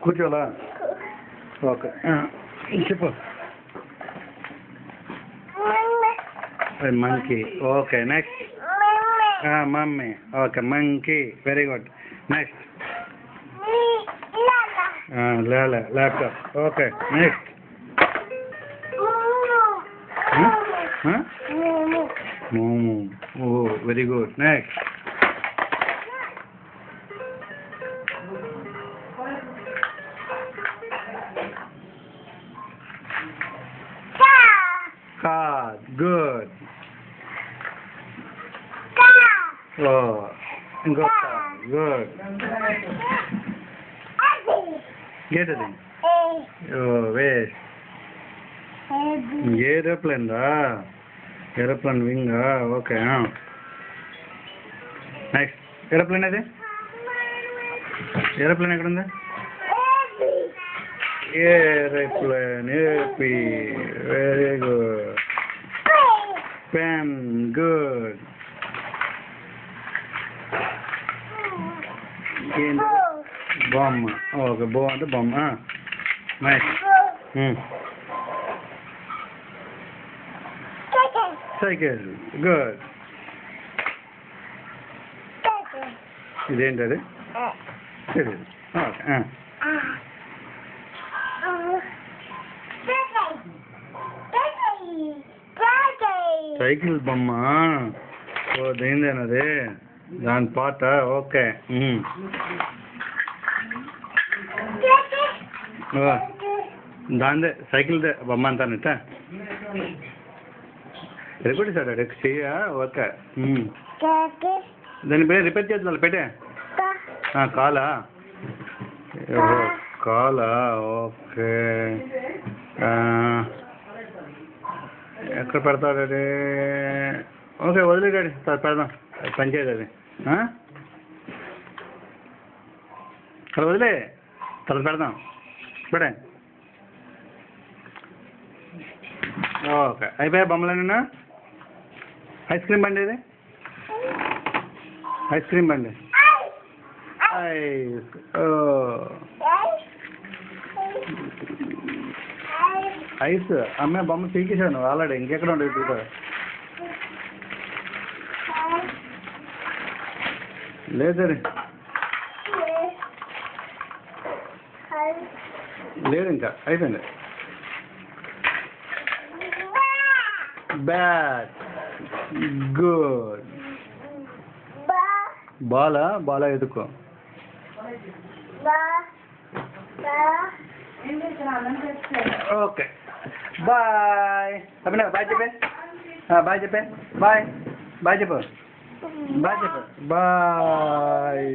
కూర్చోలా okay చెప్పు monkey okay next mummy okay monkey very good next లేలే laptop okay next momo oh very good next car good oh good good get it oh wait aeroplane da aeroplane wing okay next aeroplane ade aeroplane ekkada unda airplane AP very good pen good bomb okay bomb nice cycle good ఇదేంటది సరే okay cycle బొమ్మ ఓ దేనిదేనది దాని పాట okay దానిదే సైకిల్దే బొమ్మ అంతానట repair చేశాడు చెయ్య okay దాని పేరు repair చేద్దాం పెట్టే కాలా కాలా ఓకే ఎక్కడ పెడతాడు అది ఓకే వదిలేడాడి పెడదాం పనిచేయదు అది అక్కడ వదిలే తర్వాత పెడదాం పెడే ఓకే అయిపోయా బొమ్మలేనా ఐస్ క్రీమ్ బండి ఇది ఐస్ క్రీమ్ బండి ఐస్ ఐస్ అమ్మే బొమ్మ పీకేశాను ఆల్రెడీ ఇంకెక్కడ ఉండదు ఇప్పుడు లేదండి లేదు ఇంకా అయిపోయింది బ్యాట్ గుడ్ బాలా ఎదుకో ఓకే బాయ్ అభినవ్ బాయ్ చెప్పే బాయ్ చెప్పే బాయ్ చెప్పు బాయ్